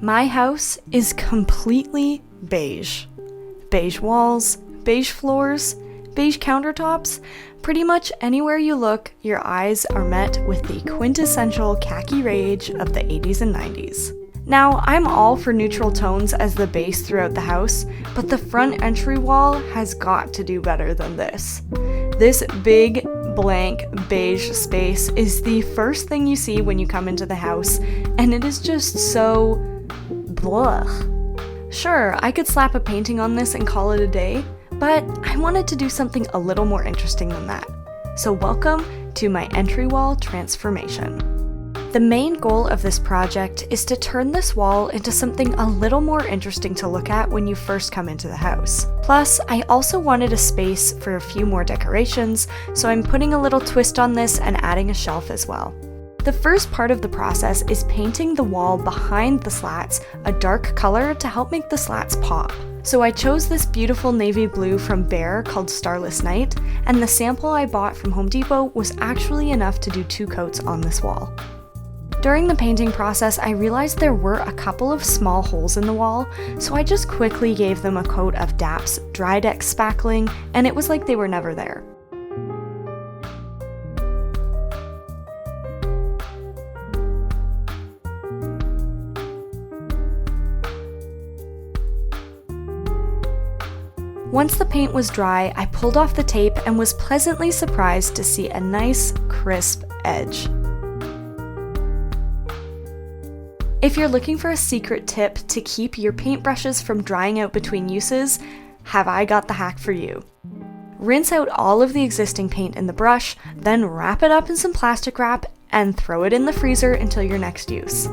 My house is completely beige. Beige walls, beige floors, beige countertops. Pretty much anywhere you look, your eyes are met with the quintessential khaki rage of the 80s and 90s. Now, I'm all for neutral tones as the base throughout the house, but the front entry wall has got to do better than this. This big, blank, beige space is the first thing you see when you come into the house, and it is just so blah. Sure, I could slap a painting on this and call it a day, but I wanted to do something a little more interesting than that. So welcome to my entry wall transformation. The main goal of this project is to turn this wall into something a little more interesting to look at when you first come into the house. Plus, I also wanted a space for a few more decorations, so I'm putting a little twist on this and adding a shelf as well. The first part of the process is painting the wall behind the slats a dark color to help make the slats pop. So I chose this beautiful navy blue from Behr called Starless Night, and the sample I bought from Home Depot was actually enough to do 2 coats on this wall. During the painting process, I realized there were a couple of small holes in the wall, so I just quickly gave them a coat of DAP's Dry Deck spackling, and it was like they were never there. Once the paint was dry, I pulled off the tape and was pleasantly surprised to see a nice, crisp edge. If you're looking for a secret tip to keep your paintbrushes from drying out between uses, have I got the hack for you. Rinse out all of the existing paint in the brush, then wrap it up in some plastic wrap and throw it in the freezer until your next use.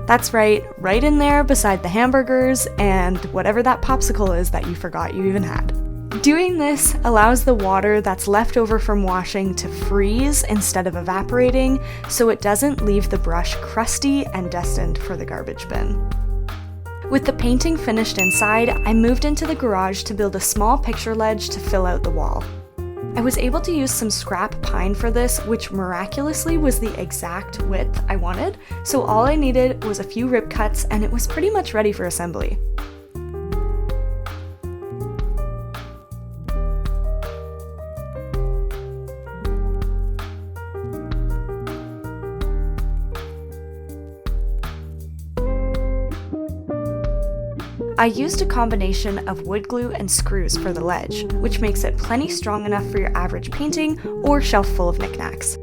That's right in there beside the hamburgers and whatever that popsicle is that you forgot you even had. Doing this allows the water that's left over from washing to freeze instead of evaporating, so it doesn't leave the brush crusty and destined for the garbage bin. With the painting finished inside, I moved into the garage to build a small picture ledge to fill out the wall. I was able to use some scrap pine for this, which miraculously was the exact width I wanted, so all I needed was a few rip cuts and it was pretty much ready for assembly. I used a combination of wood glue and screws for the ledge, which makes it plenty strong enough for your average painting or shelf full of knickknacks.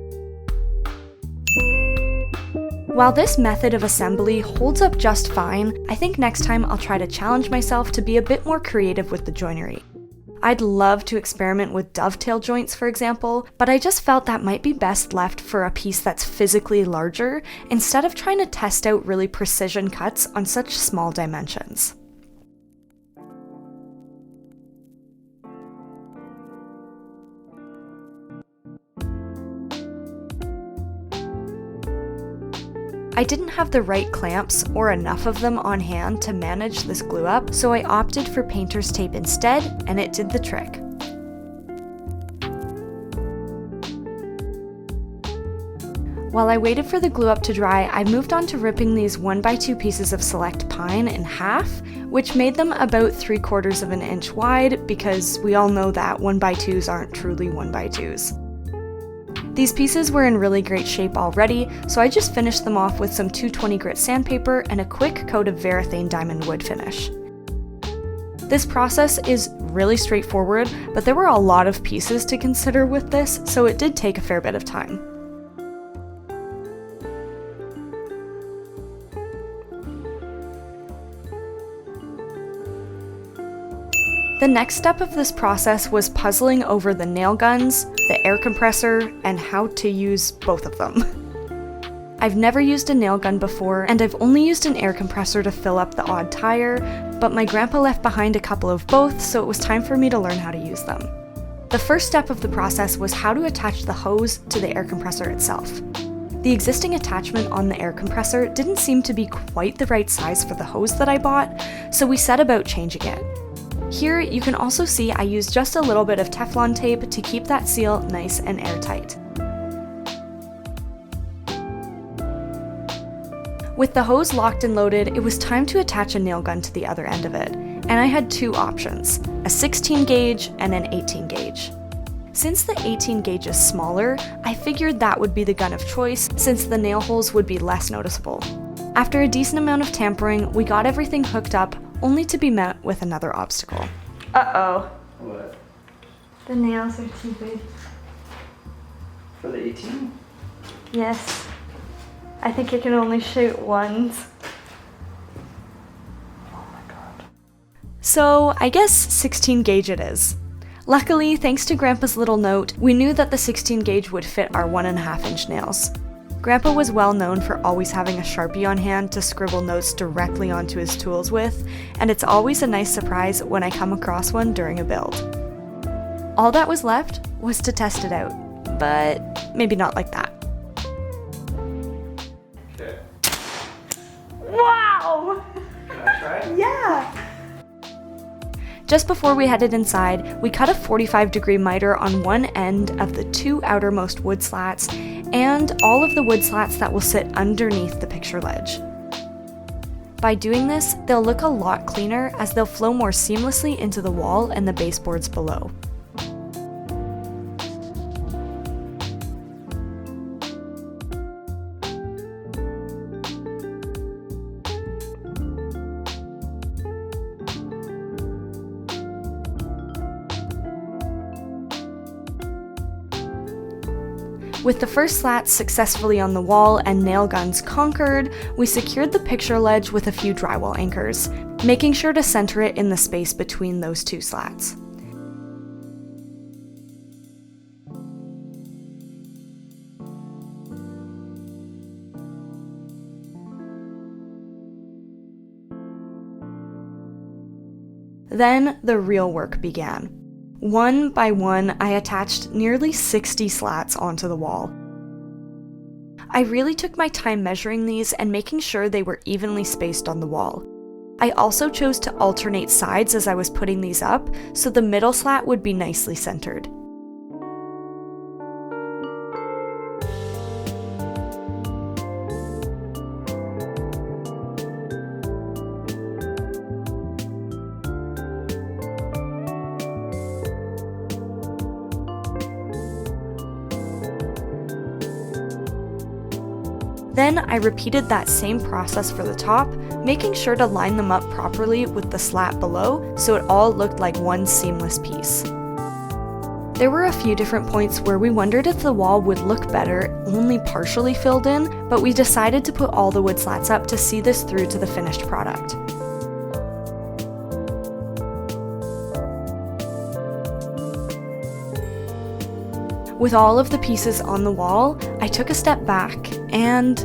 While this method of assembly holds up just fine, I think next time I'll try to challenge myself to be a bit more creative with the joinery. I'd love to experiment with dovetail joints, for example, but I just felt that might be best left for a piece that's physically larger, instead of trying to test out really precision cuts on such small dimensions. I didn't have the right clamps or enough of them on hand to manage this glue up, so I opted for painter's tape instead, and it did the trick. While I waited for the glue up to dry, I moved on to ripping these 1x2 pieces of select pine in half, which made them about 3/4 of an inch wide, because we all know that 1x2s aren't truly 1x2s. These pieces were in really great shape already, so I just finished them off with some 220 grit sandpaper and a quick coat of Varathane diamond wood finish. This process is really straightforward, but there were a lot of pieces to consider with this, so it did take a fair bit of time. The next step of this process was puzzling over the nail guns, the air compressor, and how to use both of them. I've never used a nail gun before, and I've only used an air compressor to fill up the odd tire, but my grandpa left behind a couple of both, so it was time for me to learn how to use them. The first step of the process was how to attach the hose to the air compressor itself. The existing attachment on the air compressor didn't seem to be quite the right size for the hose that I bought, so we set about changing it. Here you can also see I used just a little bit of Teflon tape to keep that seal nice and airtight. With the hose locked and loaded, it was time to attach a nail gun to the other end of it, and I had two options, a 16 gauge and an 18 gauge. Since the 18 gauge is smaller, I figured that would be the gun of choice since the nail holes would be less noticeable. After a decent amount of tampering, we got everything hooked up, only to be met with another obstacle. Uh-oh. What? The nails are too big. For the 18? Yes. I think I can only shoot ones. Oh my god. So, I guess 16 gauge it is. Luckily, thanks to Grandpa's little note, we knew that the 16 gauge would fit our 1.5 inch nails. Grandpa was well known for always having a Sharpie on hand to scribble notes directly onto his tools with, and it's always a nice surprise when I come across one during a build. All that was left was to test it out, but maybe not like that. Okay. Wow! Can I try? Yeah! Just before we headed inside, we cut a 45-degree miter on one end of the two outermost wood slats and all of the wood slats that will sit underneath the picture ledge. By doing this, they'll look a lot cleaner as they'll flow more seamlessly into the wall and the baseboards below. With the first slats successfully on the wall and nail guns conquered, we secured the picture ledge with a few drywall anchors, making sure to center it in the space between those two slats. Then the real work began. One by one, I attached nearly 60 slats onto the wall. I really took my time measuring these and making sure they were evenly spaced on the wall. I also chose to alternate sides as I was putting these up, so the middle slat would be nicely centered. Then I repeated that same process for the top, making sure to line them up properly with the slat below so it all looked like one seamless piece. There were a few different points where we wondered if the wall would look better only partially filled in, but we decided to put all the wood slats up to see this through to the finished product. With all of the pieces on the wall, I took a step back and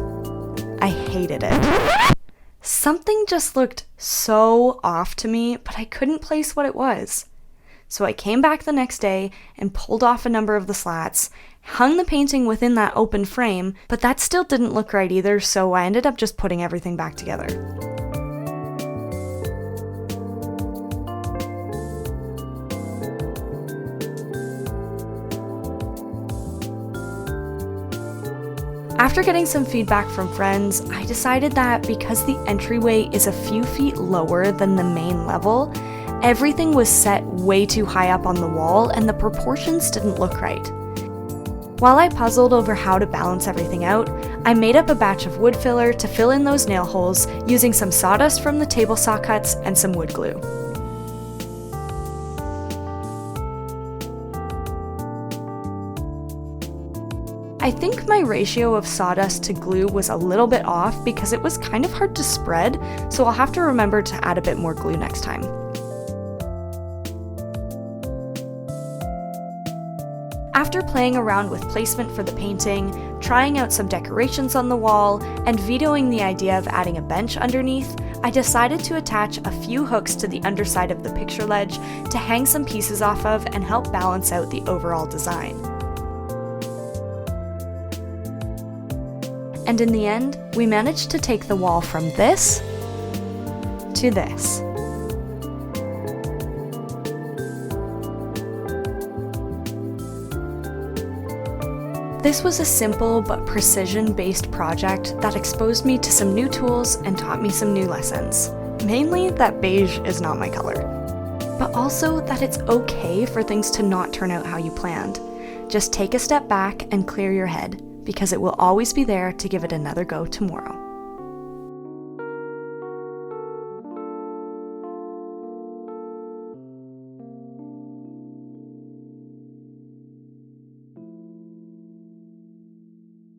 I hated it. Something just looked so off to me, but I couldn't place what it was. So I came back the next day and pulled off a number of the slats, hung the painting within that open frame, but that still didn't look right either, so I ended up just putting everything back together. After getting some feedback from friends, I decided that because the entryway is a few feet lower than the main level, everything was set way too high up on the wall and the proportions didn't look right. While I puzzled over how to balance everything out, I made up a batch of wood filler to fill in those nail holes using some sawdust from the table saw cuts and some wood glue. I think my ratio of sawdust to glue was a little bit off because it was kind of hard to spread, so I'll have to remember to add a bit more glue next time. After playing around with placement for the painting, trying out some decorations on the wall, and vetoing the idea of adding a bench underneath, I decided to attach a few hooks to the underside of the picture ledge to hang some pieces off of and help balance out the overall design. And in the end, we managed to take the wall from this to this. This was a simple but precision-based project that exposed me to some new tools and taught me some new lessons. Mainly that beige is not my color, but also that it's okay for things to not turn out how you planned. Just take a step back and clear your head, because it will always be there to give it another go tomorrow.